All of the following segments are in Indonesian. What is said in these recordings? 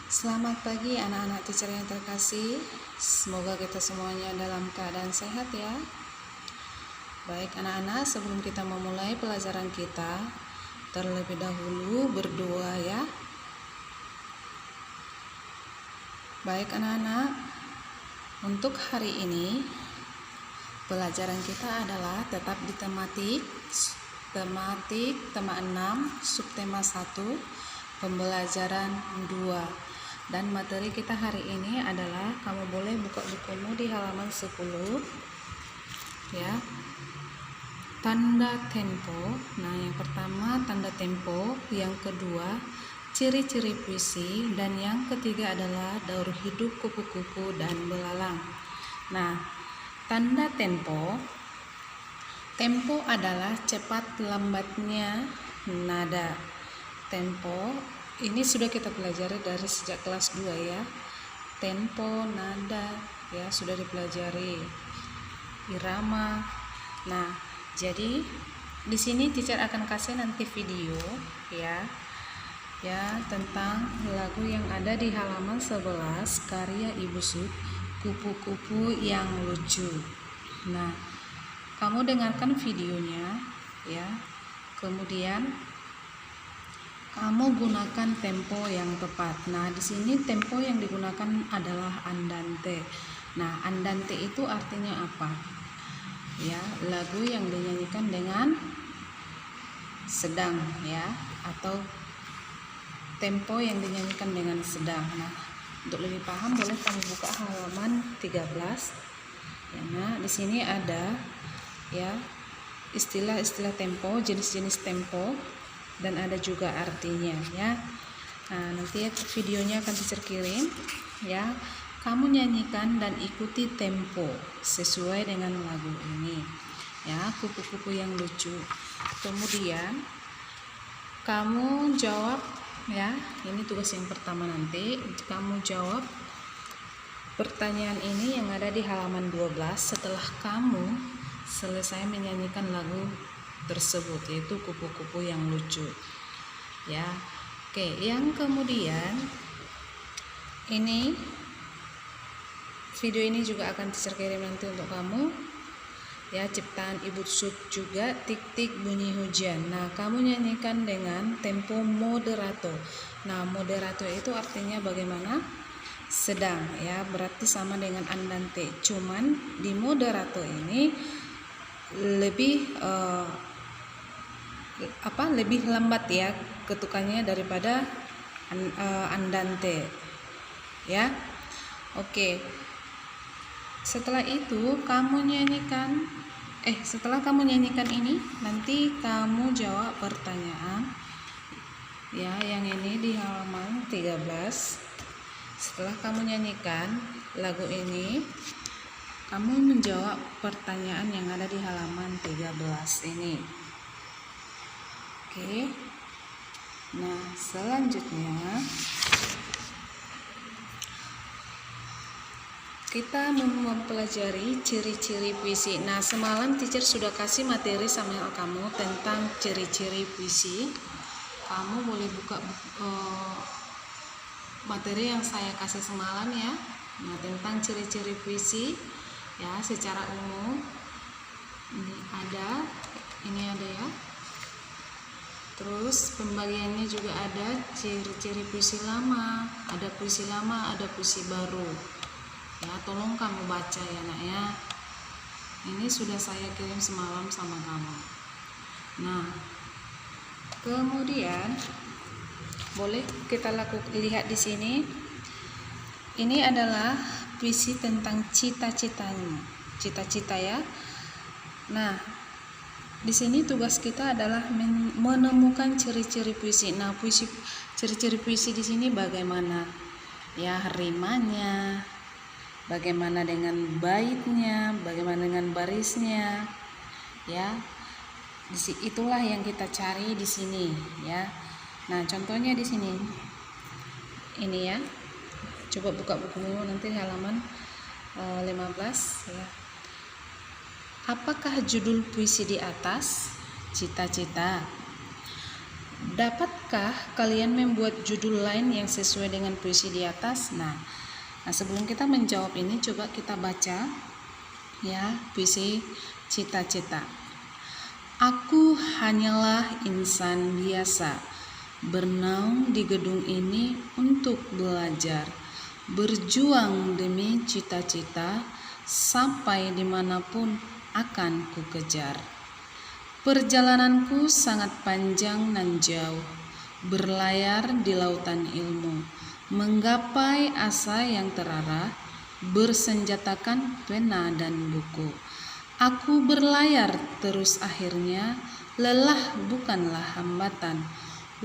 Selamat pagi anak-anak teacher yang terkasih. Semoga kita semuanya dalam keadaan sehat ya. Baik anak-anak, sebelum kita memulai pelajaran kita, terlebih dahulu berdoa ya. Baik anak-anak, untuk hari ini pelajaran kita adalah tetap di tematik tema 6, subtema 1, pembelajaran 2. Dan materi kita hari ini adalah, kamu boleh buka bukumu di halaman 10 ya. Tanda tempo. Nah, yang pertama tanda tempo, yang kedua ciri-ciri puisi, dan yang ketiga adalah daur hidup kupu-kupu dan belalang. Nah, tanda tempo. Tempo adalah cepat lambatnya nada. Tempo ini sudah kita pelajari dari sejak kelas 2 ya. Tempo, nada ya sudah dipelajari. Irama. Nah, jadi di sini teacher akan kasih nanti video ya tentang lagu yang ada di halaman 11 karya Ibu Sud, Kupu-kupu yang lucu. Nah, kamu dengarkan videonya ya. Kemudian kamu gunakan tempo yang tepat. Nah, di sini tempo yang digunakan adalah andante. Nah, andante itu artinya apa? Ya, lagu yang dinyanyikan dengan sedang ya, atau tempo yang dinyanyikan dengan sedang. Nah, untuk lebih paham boleh kamu buka halaman 13. Ya, nah, di sini ada ya istilah-istilah tempo, jenis-jenis tempo, dan ada juga artinya ya. Nah, nanti videonya akan teacher kirim ya. Kamu nyanyikan dan ikuti tempo sesuai dengan lagu ini ya, kupu-kupu yang lucu. Kemudian kamu jawab ya, ini tugas yang pertama. Nanti kamu jawab pertanyaan ini yang ada di halaman 12 setelah kamu selesai menyanyikan lagu tersebut, yaitu kupu-kupu yang lucu ya. Oke, yang kemudian ini video ini juga akan teacher kirim nanti untuk kamu ya, ciptaan Ibu Sud juga, tik-tik bunyi hujan. Nah, kamu nyanyikan dengan tempo moderato. Nah, moderato itu artinya bagaimana? Sedang ya, berarti sama dengan andante, cuman di moderato ini lebih lebih lambat ya ketukannya daripada andante ya. Oke, setelah itu setelah kamu nyanyikan ini, nanti kamu jawab pertanyaan ya, yang ini di halaman 13. Setelah kamu nyanyikan lagu ini, kamu menjawab pertanyaan yang ada di halaman 13 ini. Oke. Nah, selanjutnya kita mempelajari ciri-ciri puisi. Nah, semalam teacher sudah kasih materi sama kamu tentang ciri-ciri puisi. Kamu boleh buka materi yang saya kasih semalam ya. Nah, tentang ciri-ciri puisi ya secara umum. Ini ada ya. Terus pembagiannya juga ada ciri-ciri puisi lama, ada puisi lama, ada puisi baru. Ya, tolong kamu baca ya nak ya. Ini sudah saya kirim semalam sama kamu. Nah, kemudian boleh kita lihat di sini. Ini adalah puisi tentang cita-cita ya. Nah, di sini tugas kita adalah menemukan ciri-ciri puisi. Nah, ciri-ciri puisi di sini bagaimana? Ya, rimanya, bagaimana dengan baitnya, bagaimana dengan barisnya. Ya. Itulah yang kita cari di sini ya. Nah, contohnya di sini. Ini ya. Coba buka bukumu nanti halaman 15 ya. Apakah judul puisi di atas? Cita-cita. dapatkah kalian membuat judul lain yang sesuai dengan puisi di atas? Nah, sebelum kita menjawab ini, coba kita baca ya puisi Cita-Cita. Aku hanyalah insan biasa, bernaung di gedung ini untuk belajar, berjuang demi cita-cita, sampai dimanapun akan ku kejar. Perjalananku sangat panjang nan jauh, berlayar di lautan ilmu, menggapai asa yang terarah, bersenjatakan pena dan buku. Aku berlayar terus akhirnya, lelah bukanlah hambatan,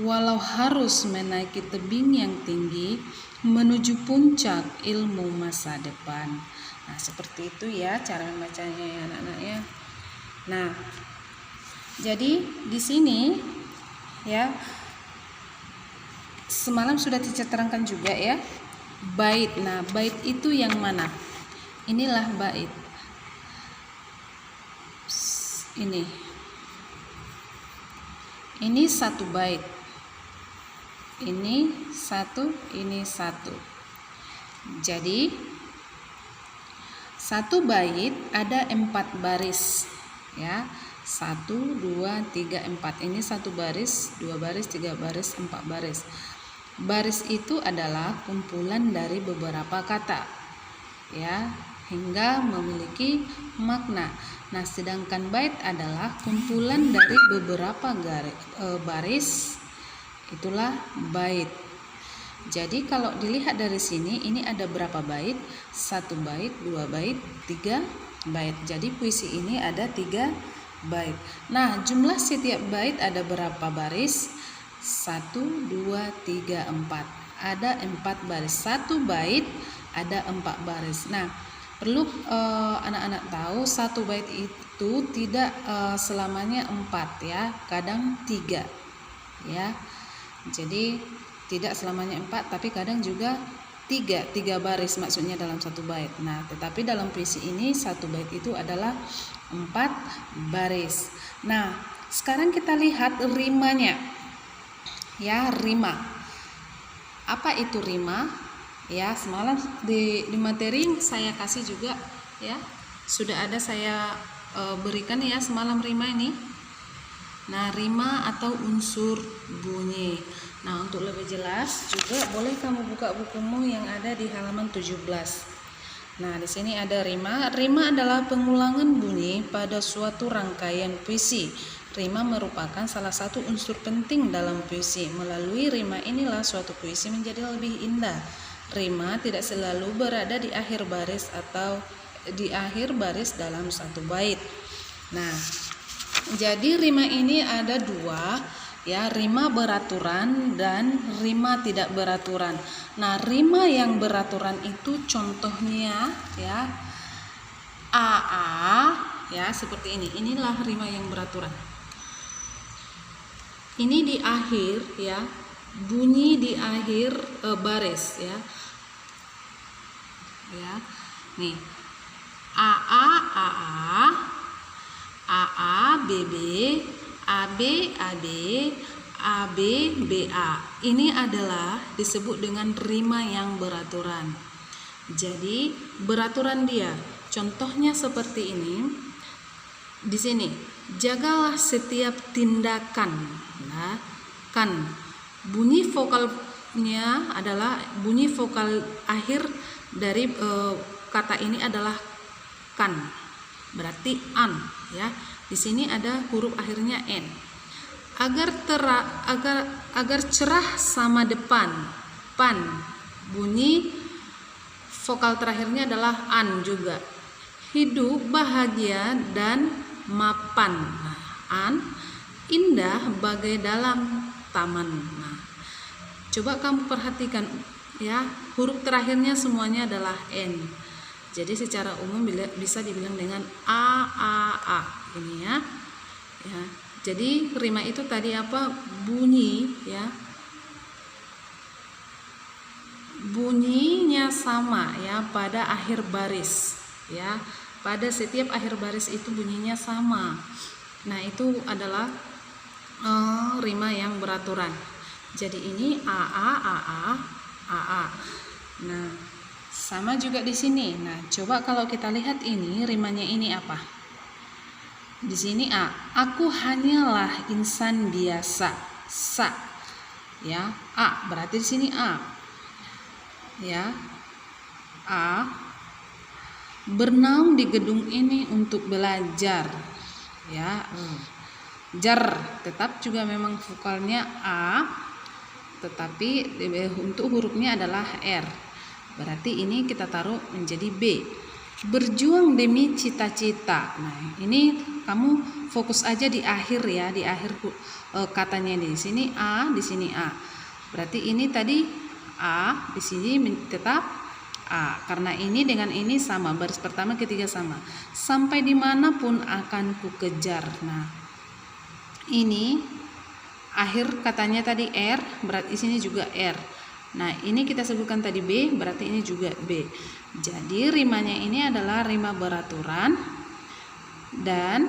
walau harus menaiki tebing yang tinggi, menuju puncak ilmu masa depan. Nah, seperti itu ya cara membacanya ya anak-anak ya. Nah, jadi di sini ya semalam sudah terangkan juga ya bait. Nah, bait itu yang mana? Inilah bait. Ini satu bait. Ini satu, ini satu. Jadi satu bait ada 4 baris ya. 1, 2, 3, 4. Ini satu baris, 2 baris, 3 baris, 4 baris. Baris itu adalah kumpulan dari beberapa kata ya, hingga memiliki makna. Nah, sedangkan bait adalah kumpulan dari beberapa baris, itulah bait. Jadi kalau dilihat dari sini, ini ada berapa bait? 1 bait, 2 bait, 3 bait. Jadi puisi ini ada 3 bait. Nah, jumlah setiap bait ada berapa baris? 1, 2, 3, 4. Ada 4 baris. 1 bait ada 4 baris. Nah, perlu anak-anak tahu 1 bait itu tidak selamanya 4 ya, kadang 3 ya. Jadi tidak selamanya 4, tapi kadang juga 3 baris maksudnya dalam 1 bait. Nah, tetapi dalam puisi ini 1 bait itu adalah 4 baris. Nah, sekarang kita lihat rimanya ya, rima. Apa itu rima? Ya, semalam di materi saya kasih juga ya, sudah ada saya berikan ya semalam rima ini. Nah, rima atau unsur bunyi. Nah, untuk lebih jelas juga boleh kamu buka bukumu yang ada di halaman 17. Nah, di sini ada rima. Rima adalah pengulangan bunyi pada suatu rangkaian puisi. Rima merupakan salah satu unsur penting dalam puisi. Melalui rima inilah suatu puisi menjadi lebih indah. Rima tidak selalu berada di akhir baris atau di akhir baris dalam satu bait. Nah, jadi rima ini ada 2 ya, rima beraturan dan rima tidak beraturan. Nah, rima yang beraturan itu contohnya ya AA ya, seperti ini. Inilah rima yang beraturan. Ini di akhir ya, bunyi di akhir baris ya. Ya. Nih. AA AA BB AB AD AB BA. Ini adalah disebut dengan rima yang beraturan. Jadi beraturan dia. Contohnya seperti ini. Di sini, jagalah setiap tindakan. Nah, kan bunyi vokalnya adalah bunyi vokal akhir dari kata ini adalah kan. Berarti an ya. Di sini ada huruf akhirnya n. Agar cerah sama depan. Pan. Bunyi vokal terakhirnya adalah an juga. Hidup bahagia dan mapan. Nah, an. Indah bagai dalam taman. Nah, coba kamu perhatikan ya, huruf terakhirnya semuanya adalah n. Jadi secara umum bisa dibilang dengan a ini ya. Ya. Jadi rima itu tadi apa? Bunyi ya. Bunyinya sama ya pada akhir baris ya. Pada setiap akhir baris itu bunyinya sama. Nah, itu adalah rima yang beraturan. Jadi ini AA. Nah, sama juga di sini. Nah, coba kalau kita lihat ini rimanya ini apa? Di sini A. Aku hanyalah insan biasa. Sa. Ya, A. Berarti di sini A. Ya. A. Bernaung di gedung ini untuk belajar. Ya. Jar. Tetap juga memang vokalnya A. Tetapi untuk hurufnya adalah R. Berarti ini kita taruh menjadi B. Berjuang demi cita-cita. Nah, ini kamu fokus aja di akhir ya, di akhir katanya di sini A, di sini A. Berarti ini tadi A, di sini tetap A. Karena ini dengan ini sama, baris pertama ketiga sama. Sampai dimanapun akan ku kejar. Nah, ini akhir katanya tadi R, berarti sini juga R. Nah, ini kita sebutkan tadi B, berarti ini juga B. Jadi rimanya ini adalah rima beraturan. Dan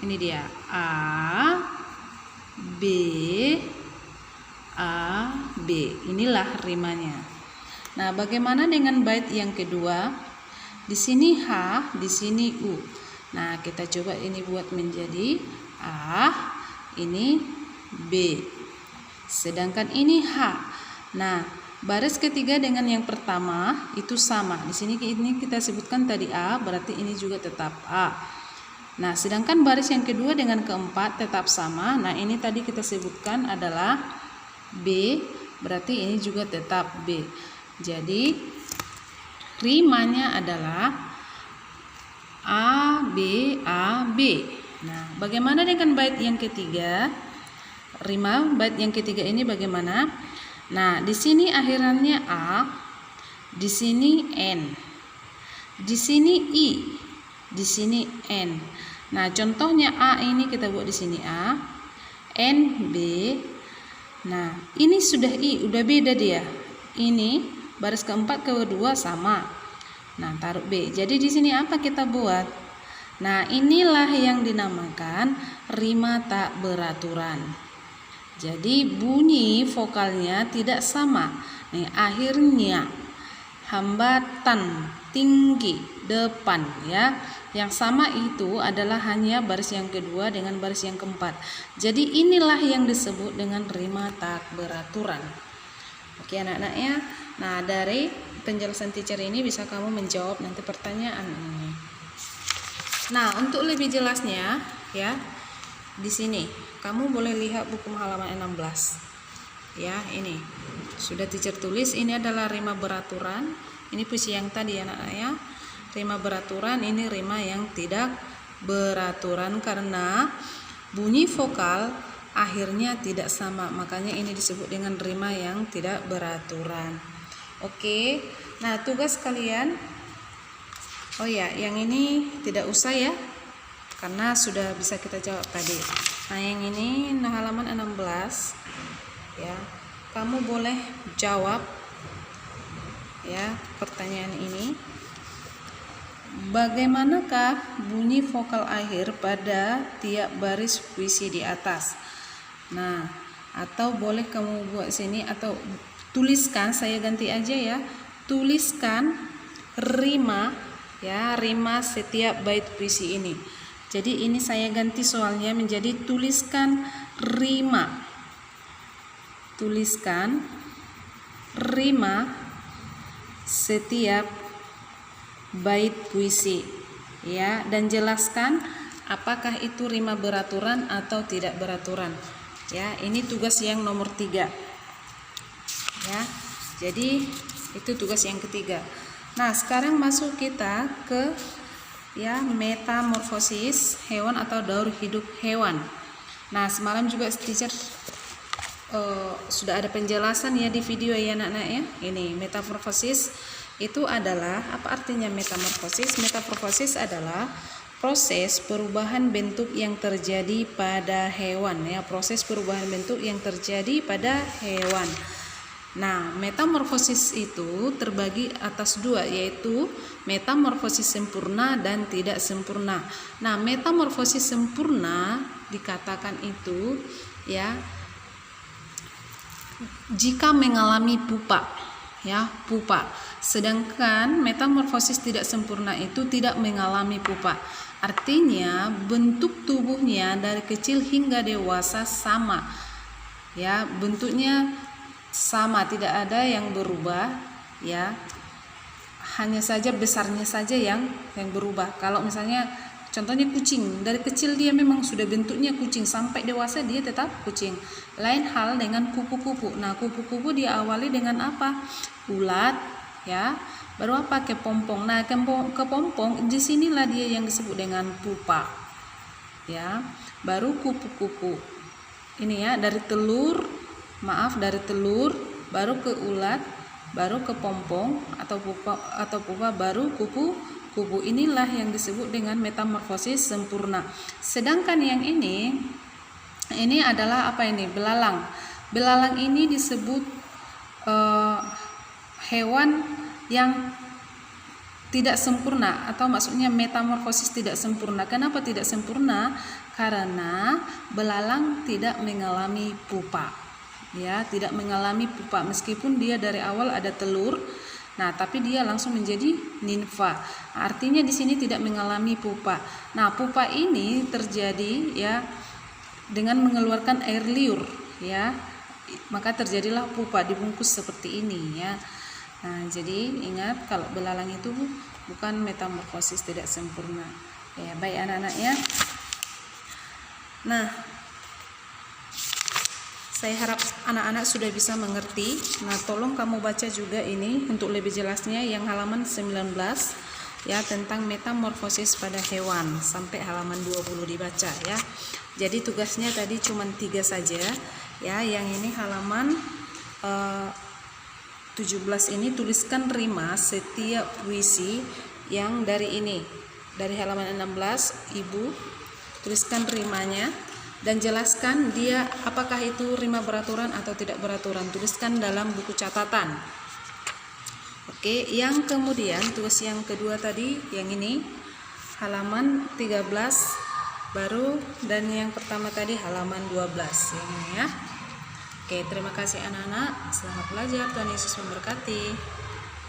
ini dia A, B, A, B. Inilah rimanya. Nah, bagaimana dengan bait yang kedua? Di sini H, di sini U. Nah, kita coba ini buat menjadi A, ini B. Sedangkan ini H. Nah, baris ketiga dengan yang pertama itu sama. Di sini ini kita sebutkan tadi A, berarti ini juga tetap A. Nah, sedangkan baris yang kedua dengan keempat tetap sama. Nah, ini tadi kita sebutkan adalah B, berarti ini juga tetap B. Jadi rimanya adalah A, B, A, B. Nah, bagaimana dengan bait yang ketiga? Rima bait yang ketiga ini bagaimana? Nah, di sini akhirannya A, di sini N, di sini I, di sini N. Nah, contohnya A ini kita buat di sini A, N B. Nah, ini sudah I, udah beda dia. Ini baris keempat kedua sama. Nah, taruh B. Jadi di sini apa kita buat? Nah, inilah yang dinamakan rima tak beraturan. Jadi bunyi vokalnya tidak sama. Nih, akhirnya hambatan tinggi depan ya. Yang sama itu adalah hanya baris yang kedua dengan baris yang keempat. Jadi inilah yang disebut dengan rima tak beraturan. Oke anak-anak ya. Nah, dari penjelasan teacher ini bisa kamu menjawab nanti pertanyaan ini. Nah, untuk lebih jelasnya ya, di sini kamu boleh lihat buku halaman 16. Ya, ini sudah teacher tulis, ini adalah rima beraturan. Ini puisi yang tadi ya anak-anak ya. Rima beraturan, ini rima yang tidak beraturan karena bunyi vokal akhirnya tidak sama. Makanya ini disebut dengan rima yang tidak beraturan. Oke. Nah, tugas kalian, oh ya, yang ini tidak usah ya, karena sudah bisa kita jawab tadi. Nah, yang ini halaman 16 ya. Kamu boleh jawab ya pertanyaan ini. Bagaimanakah bunyi vokal akhir pada tiap baris puisi di atas? Nah, atau boleh kamu buat sini atau tuliskan, saya ganti aja ya. Tuliskan rima ya, rima setiap bait puisi ini. Jadi ini saya ganti soalnya menjadi tuliskan rima. Tuliskan rima setiap bait puisi ya, dan jelaskan apakah itu rima beraturan atau tidak beraturan. Ya, ini tugas yang nomor 3. Ya. Jadi itu tugas yang ketiga. Nah, sekarang masuk kita ke ya metamorfosis hewan atau daur hidup hewan. Nah, semalam juga teacher sudah ada penjelasan ya di video ya anak-anak ya. Ini metamorfosis itu adalah, apa artinya metamorfosis? Metamorfosis adalah proses perubahan bentuk yang terjadi pada hewan ya, proses perubahan bentuk yang terjadi pada hewan. Nah, metamorfosis itu terbagi atas dua, yaitu metamorfosis sempurna dan tidak sempurna. Nah, metamorfosis sempurna dikatakan itu ya jika mengalami pupa, ya, pupa. Sedangkan metamorfosis tidak sempurna itu tidak mengalami pupa. Artinya bentuk tubuhnya dari kecil hingga dewasa sama. Ya, bentuknya sama, tidak ada yang berubah, ya. Hanya saja besarnya saja yang berubah. Kalau misalnya contohnya kucing, dari kecil dia memang sudah bentuknya kucing, sampai dewasa dia tetap kucing. Lain hal dengan kupu-kupu. Nah, kupu-kupu diawali dengan apa? Ulat, ya. Baru apa? Kepompong. Nah, kepompong disinilah dia yang disebut dengan pupa, ya. Baru kupu-kupu. Ini ya, dari telur, baru ke ulat, baru ke pompong atau pupa, baru kupu-kupu. Inilah yang disebut dengan metamorfosis sempurna. Sedangkan yang ini adalah apa ini? Belalang. Belalang ini disebut hewan yang tidak sempurna, atau maksudnya metamorfosis tidak sempurna. Kenapa tidak sempurna? Karena belalang tidak mengalami pupa, ya, tidak mengalami pupa, meskipun dia dari awal ada telur. Nah, tapi dia langsung menjadi nimfa. Artinya di sini tidak mengalami pupa. Nah, pupa ini terjadi ya dengan mengeluarkan air liur, ya. Maka terjadilah pupa dibungkus seperti ini, ya. Nah, jadi ingat kalau belalang itu bukan metamorfosis tidak sempurna. Ya, baik anak-anak ya. Nah, saya harap anak-anak sudah bisa mengerti. Nah, tolong kamu baca juga ini untuk lebih jelasnya yang halaman 19 ya, tentang metamorfosis pada hewan, sampai halaman 20 dibaca ya. Jadi tugasnya tadi cuma 3 saja ya. Yang ini halaman 17 ini tuliskan rima setiap puisi yang dari ini, dari halaman 16 Ibu tuliskan rimanya dan jelaskan dia apakah itu rima beraturan atau tidak beraturan. Tuliskan dalam buku catatan. Oke, yang kemudian tugas yang kedua tadi yang ini halaman 13 baru, dan yang pertama tadi halaman 12 yang ini ya. Oke, terima kasih anak-anak. Selamat belajar. Tuhan Yesus memberkati.